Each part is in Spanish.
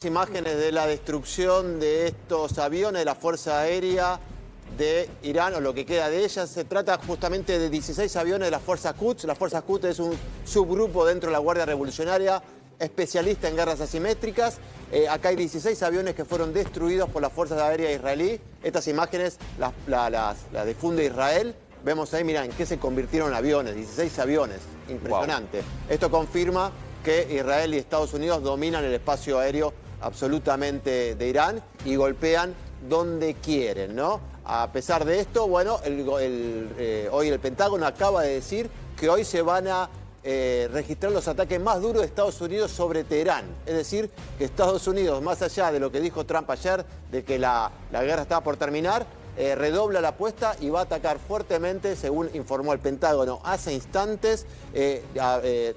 Imágenes de la destrucción de estos aviones de la Fuerza Aérea de Irán, o lo que queda de ellas. Se trata justamente de 16 aviones de la Fuerza Quds. La Fuerza Quds es un subgrupo dentro de la Guardia Revolucionaria, especialista en guerras asimétricas. Acá hay 16 aviones que fueron destruidos por las Fuerzas Aéreas israelí. Estas imágenes las difunde Israel. Vemos ahí, mirá, en qué se convirtieron aviones, 16 aviones. Impresionante. Wow. Esto confirma que Israel y Estados Unidos dominan el espacio aéreo absolutamente de Irán y golpean donde quieren, ¿no? A pesar de esto, bueno, hoy el Pentágono acaba de decir que hoy se van a registrar los ataques más duros de Estados Unidos sobre Teherán. Es decir, que Estados Unidos, más allá de lo que dijo Trump ayer, de que la guerra estaba por terminar, redobla la apuesta y va a atacar fuertemente, según informó el Pentágono hace instantes,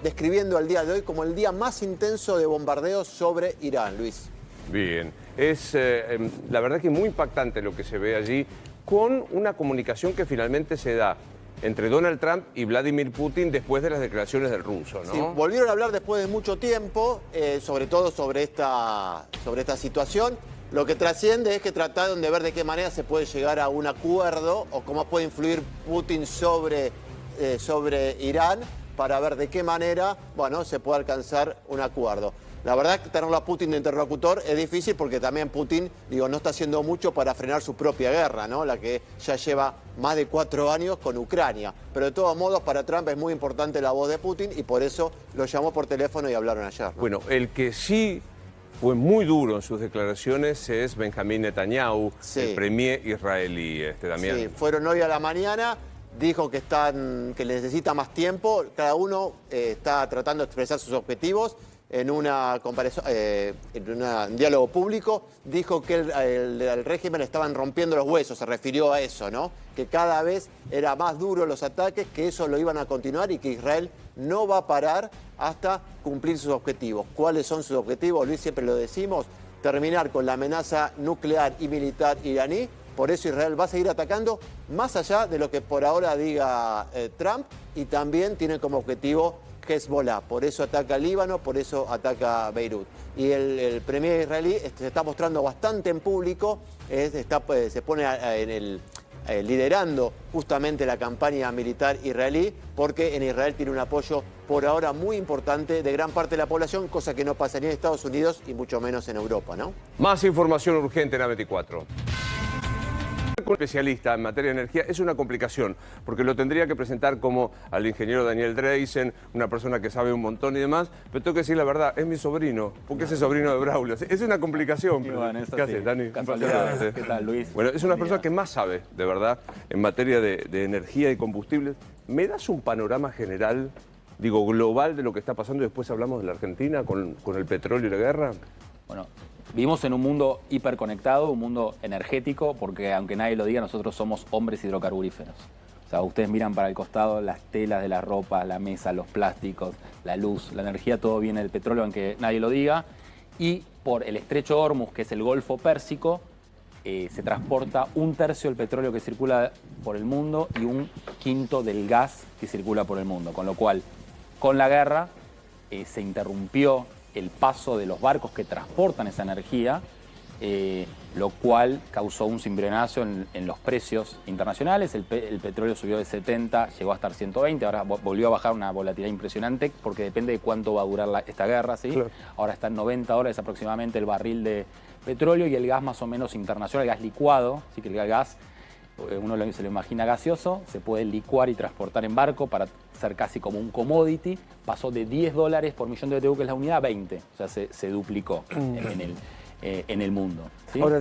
describiendo el día de hoy como el día más intenso de bombardeos sobre Irán. Luis. Bien, es la verdad que muy impactante lo que se ve allí, con una comunicación que finalmente se da entre Donald Trump y Vladimir Putin después de las declaraciones del ruso, ¿no? Sí, volvieron a hablar después de mucho tiempo, sobre todo sobre esta situación. Lo que trasciende es que trataron de ver de qué manera se puede llegar a un acuerdo o cómo puede influir Putin sobre Irán para ver de qué manera, bueno, se puede alcanzar un acuerdo. La verdad que tenerlo a Putin de interlocutor es difícil porque también Putin, no está haciendo mucho para frenar su propia guerra, ¿no? La que ya lleva más de 4 años con Ucrania. Pero de todos modos, para Trump es muy importante la voz de Putin y por eso lo llamó por teléfono y hablaron ayer, ¿no? Bueno, el que sí fue muy duro en sus declaraciones es Benjamín Netanyahu, sí, el premier israelí, Damián. Sí, fueron hoy a la mañana, dijo que necesita más tiempo, cada uno está tratando de expresar sus objetivos. En un diálogo público, dijo que el régimen le estaban rompiendo los huesos, se refirió a eso, ¿no? Que cada vez era más duro los ataques, que eso lo iban a continuar y que Israel no va a parar hasta cumplir sus objetivos. ¿Cuáles son sus objetivos? Luis, siempre lo decimos, terminar con la amenaza nuclear y militar iraní. Por eso Israel va a seguir atacando, más allá de lo que por ahora diga Trump, y también tiene como objetivo Hezbollah, por eso ataca Líbano, por eso ataca Beirut. Y el premier israelí se está mostrando bastante en público, se pone liderando justamente la campaña militar israelí, porque en Israel tiene un apoyo por ahora muy importante de gran parte de la población, cosa que no pasaría en Estados Unidos y mucho menos en Europa, ¿no? Más información urgente en A24. Un especialista en materia de energía es una complicación, porque lo tendría que presentar como al ingeniero Daniel Dreisen, una persona que sabe un montón y demás, pero tengo que decir la verdad, es mi sobrino, porque es el sobrino de Braulio. Es una complicación. ¿Qué haces, Dani? ¿Qué tal, Luis? Bueno, es una persona que más sabe, de verdad, en materia de energía y combustibles. ¿Me das un panorama general, global, de lo que está pasando y después hablamos de la Argentina con el petróleo y la guerra? Bueno, vivimos en un mundo hiperconectado, un mundo energético, porque aunque nadie lo diga, nosotros somos hombres hidrocarburíferos. O sea, ustedes miran para el costado, las telas de la ropa, la mesa, los plásticos, la luz, la energía, todo viene del petróleo, aunque nadie lo diga. Y por el estrecho Hormuz, que es el Golfo Pérsico, se transporta 1/3 del petróleo que circula por el mundo y 1/5 del gas que circula por el mundo. Con lo cual, con la guerra, se interrumpió el paso de los barcos que transportan esa energía, lo cual causó un cimbronazo en los precios internacionales. El petróleo subió de 70, llegó a estar 120, ahora volvió a bajar una volatilidad impresionante porque depende de cuánto va a durar esta guerra, ¿sí? Claro. Ahora está en $90 aproximadamente el barril de petróleo y el gas más o menos internacional, el gas licuado, así que el gas, uno se lo imagina gaseoso, se puede licuar y transportar en barco para ser casi como un commodity, pasó de $10 por millón de BTU, que es la unidad, a 20, o sea, se duplicó en el mundo, ¿sí? Ahora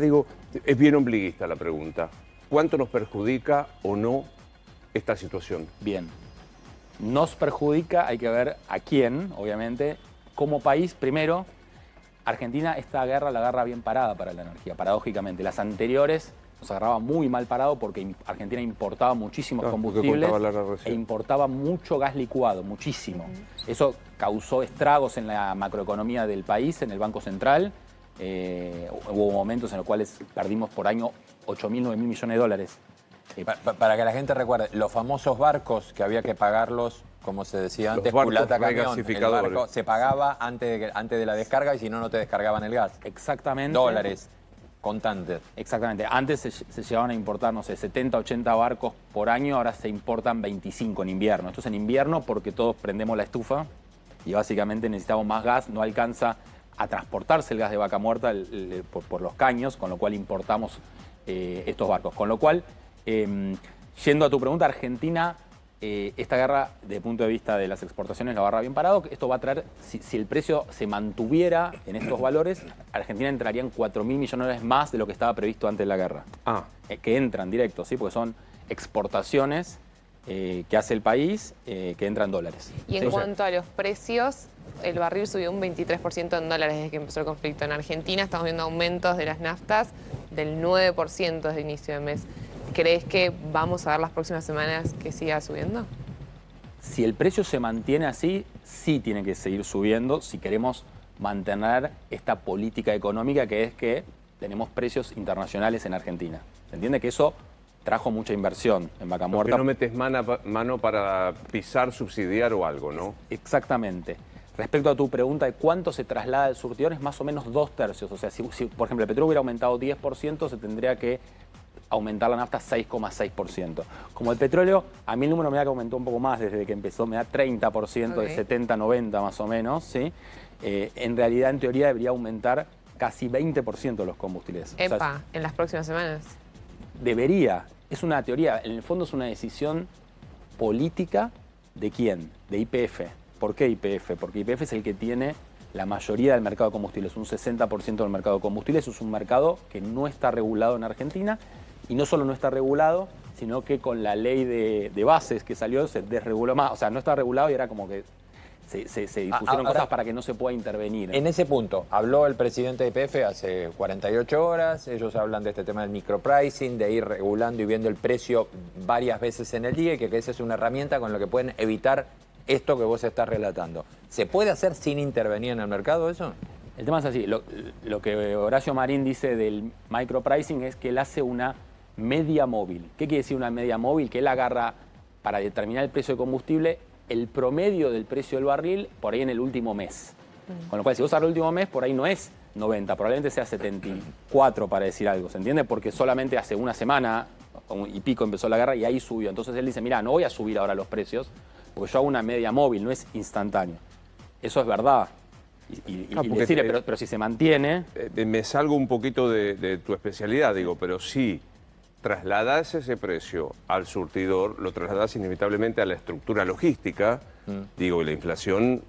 es bien ombliguista la pregunta, ¿cuánto nos perjudica o no esta situación? Bien, nos perjudica, hay que ver a quién, obviamente. Como país, primero, Argentina esta guerra la agarra bien parada para la energía, paradójicamente. Las anteriores nos agarraba muy mal parado porque Argentina importaba muchísimos combustibles e importaba mucho gas licuado, muchísimo. Eso causó estragos en la macroeconomía del país, en el Banco Central. Hubo momentos en los cuales perdimos por año 8.000, 9.000 millones de dólares Para que la gente recuerde, los famosos barcos que había que pagarlos, como se decía antes, barcos culata camión. El regasificadores. barco se pagaba antes de la descarga y si no, no te descargaban el gas. Exactamente. Dólares, contantes. Exactamente. Antes se llegaban a importar, no sé, 70, 80 barcos por año, ahora se importan 25 en invierno. Esto es en invierno porque todos prendemos la estufa y básicamente necesitamos más gas, no alcanza a transportarse el gas de vaca muerta por los caños, con lo cual importamos estos barcos. Con lo cual, yendo a tu pregunta, Argentina, esta guerra, desde el punto de vista de las exportaciones, la agarra bien parado. Esto va a traer, si el precio se mantuviera en estos valores, Argentina entraría en 4.000 millones de dólares más de lo que estaba previsto antes de la guerra. Que entran directos, ¿sí? Porque son exportaciones que hace el país que entran dólares. Y en cuanto a los precios, el barril subió un 23% en dólares desde que empezó el conflicto. En Argentina estamos viendo aumentos de las naftas del 9% desde inicio de mes. ¿Crees que vamos a ver las próximas semanas que siga subiendo? Si el precio se mantiene así, sí tiene que seguir subiendo si queremos mantener esta política económica que es que tenemos precios internacionales en Argentina. ¿Se entiende? Que eso trajo mucha inversión en vaca muerta. Porque no metes mano para pisar, subsidiar o algo, ¿no? Exactamente. Respecto a tu pregunta de cuánto se traslada del surtidor, es más o menos 2/3. O sea, si por ejemplo el petróleo hubiera aumentado 10%, se tendría que aumentar la nafta 6,6%. Como el petróleo, a mí el número me da que aumentó un poco más desde que empezó, me da 30%, de 70, 90 más o menos, ¿sí? En realidad, en teoría, debería aumentar casi 20% los combustibles. Epa, o sea, en las próximas semanas. Debería. Es una teoría, en el fondo es una decisión política ¿de quién? De YPF. ¿Por qué YPF? Porque YPF es el que tiene la mayoría del mercado de combustibles, un 60% del mercado de combustibles. Es un mercado que no está regulado en Argentina. Y no solo no está regulado, sino que con la ley de bases que salió se desreguló más. O sea, no está regulado y era como que se dispusieron cosas para que no se pueda intervenir. En ese punto, habló el presidente de YPF hace 48 horas, ellos hablan de este tema del micropricing, de ir regulando y viendo el precio varias veces en el día y que esa es una herramienta con la que pueden evitar esto que vos estás relatando. ¿Se puede hacer sin intervenir en el mercado eso? El tema es así, lo que Horacio Marín dice del micropricing es que él hace una media móvil. ¿Qué quiere decir una media móvil? Que él agarra para determinar el precio de combustible el promedio del precio del barril por ahí en el último mes. Con lo cual, si vos agarras el último mes, por ahí no es 90, probablemente sea 74 para decir algo, ¿se entiende? Porque solamente hace una semana y pico empezó la guerra y ahí subió. Entonces él dice, mira, no voy a subir ahora los precios porque yo hago una media móvil, no es instantáneo. Eso es verdad. Pero si se mantiene... Me salgo un poquito de tu especialidad, digo, pero sí, trasladás ese precio al surtidor, lo trasladás inevitablemente a la estructura logística, digo, y la inflación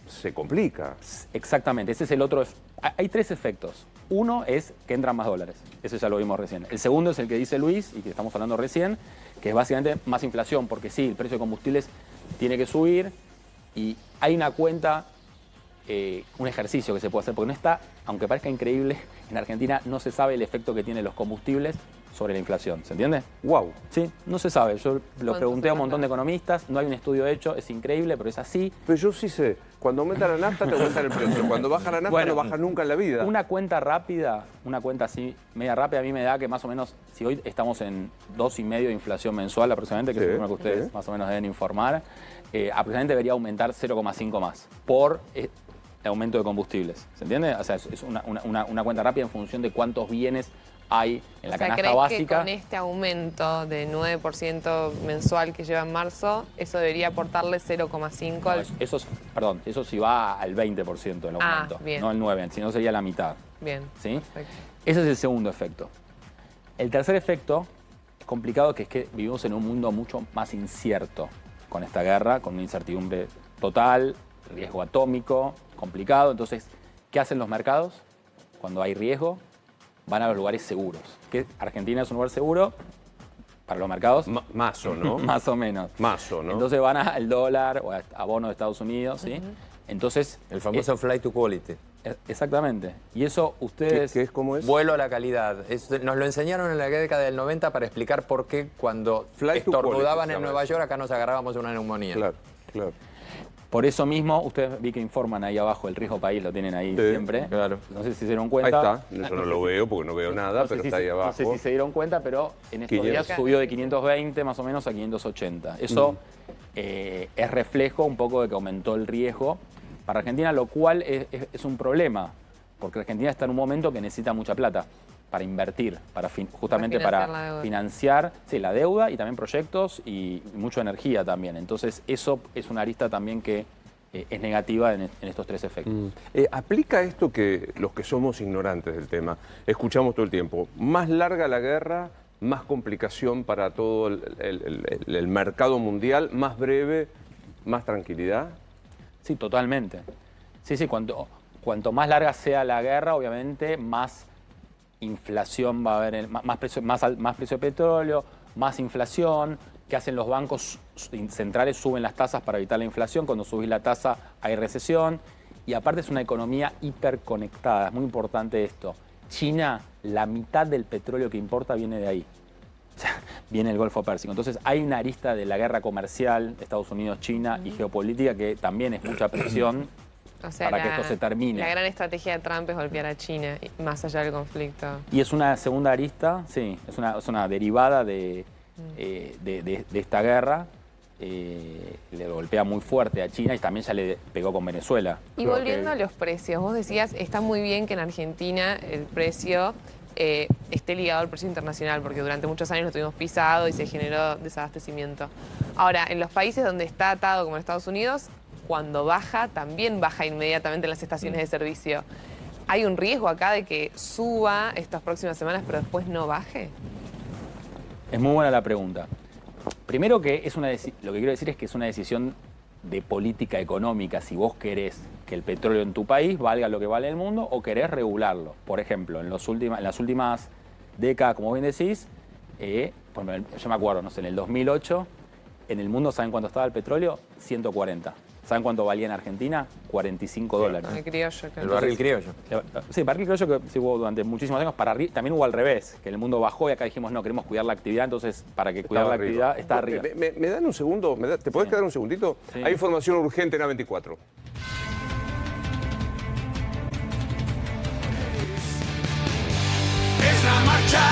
se complica. Exactamente, ese es el otro. Hay tres efectos. Uno es que entran más dólares, eso ya lo vimos recién. El segundo es el que dice Luis, y que estamos hablando recién, que es básicamente más inflación, porque sí, el precio de combustibles tiene que subir, y hay una cuenta... un ejercicio que se puede hacer, porque no está, aunque parezca increíble, en Argentina no se sabe el efecto que tienen los combustibles sobre la inflación, ¿se entiende? ¡Wow! Sí, no se sabe. Yo lo pregunté a un montón de economistas, no hay un estudio hecho, es increíble, pero es así. Pero yo sí sé, cuando aumenta la nafta te aumenta el precio, cuando baja la nafta no baja nunca en la vida. Una cuenta rápida, una cuenta así, media rápida, a mí me da que más o menos, si hoy estamos en 2,5 de inflación mensual aproximadamente, que es lo que ustedes más o menos deben informar, aproximadamente debería aumentar 0,5 más por... aumento de combustibles, ¿se entiende? O sea, es una cuenta rápida en función de cuántos bienes hay en la canasta básica. ¿Crees que con este aumento de 9% mensual que lleva en marzo, eso debería aportarle 0,5 al... Eso sí va al 20% el aumento, bien. no al 9%, si no sería la mitad. Bien. ¿Sí? Ese es el segundo efecto. El tercer efecto es complicado, que es que vivimos en un mundo mucho más incierto con esta guerra, con una incertidumbre total, riesgo atómico, complicado. Entonces, ¿qué hacen los mercados? Cuando hay riesgo, van a los lugares seguros. ¿Que Argentina es un lugar seguro? Para los mercados. Más o no. Más o menos. Más o no. Entonces van al dólar o a bonos de Estados Unidos, ¿sí? Entonces... El famoso flight to quality. Exactamente. Y eso ustedes... ¿Qué es? ¿Cómo es? Vuelo a la calidad. Nos lo enseñaron en la década del 90 para explicar por qué cuando estornudaban en Nueva York acá nos agarrábamos una neumonía. Claro, claro. Por eso mismo, ustedes vi que informan ahí abajo, el riesgo país lo tienen ahí Sí, siempre. claro. No sé si se dieron Ahí cuenta. está, yo no lo veo porque no veo nada, No sé pero si está ahí abajo. No sé si se dieron cuenta, pero en estos 500. días subió de 520 más o menos a 580. Eso es reflejo un poco de que aumentó el riesgo para Argentina, lo cual es un problema, porque Argentina está en un momento que necesita mucha plata para invertir, justamente financiar la para deuda. financiar la deuda y también proyectos y mucha energía también. Entonces eso es una arista también que es negativa en estos tres efectos. ¿Aplica esto que los que somos ignorantes del tema escuchamos todo el tiempo? Más larga la guerra, más complicación para todo el mercado mundial, más breve, más tranquilidad. Sí, totalmente. Sí, cuanto más larga sea la guerra, obviamente, más inflación va a haber, más precio de petróleo, más inflación. ¿Qué hacen los bancos centrales? Suben las tasas para evitar la inflación. Cuando subís la tasa hay recesión. Y aparte es una economía hiperconectada. Es muy importante esto. China, la mitad del petróleo que importa viene de ahí. O sea, viene el Golfo Pérsico. Entonces hay una arista de la guerra comercial Estados Unidos-China y geopolítica que también es mucha presión O sea, para que esto se termine. La gran estrategia de Trump es golpear a China, más allá del conflicto. Y es una segunda arista, sí, es una derivada de esta guerra. Le golpea muy fuerte a China y también ya le pegó con Venezuela. Y volviendo a los precios, vos decías, está muy bien que en Argentina el precio esté ligado al precio internacional, porque durante muchos años lo tuvimos pisado y se generó desabastecimiento. Ahora, en los países donde está atado, como en Estados Unidos, cuando baja, también baja inmediatamente en las estaciones de servicio. ¿Hay un riesgo acá de que suba estas próximas semanas, pero después no baje? Es muy buena la pregunta. Primero que lo que quiero decir es que es una decisión de política económica. Si vos querés que el petróleo en tu país valga lo que vale en el mundo o querés regularlo. Por ejemplo, en las últimas décadas, como bien decís, yo me acuerdo, no sé, en el 2008, en el mundo, ¿saben cuánto estaba el petróleo? 140. ¿Saben cuánto valía en Argentina? 45 dólares. El criollo. El barril criollo. Sí, barril criollo que sí hubo durante muchísimos años. También hubo al revés, que el mundo bajó y acá dijimos, no, queremos cuidar la actividad, entonces para que cuidar la actividad está arriba. ¿Me dan un segundo? ¿Te podés quedar un segundito? Sí. Hay información urgente en A24. Es la marcha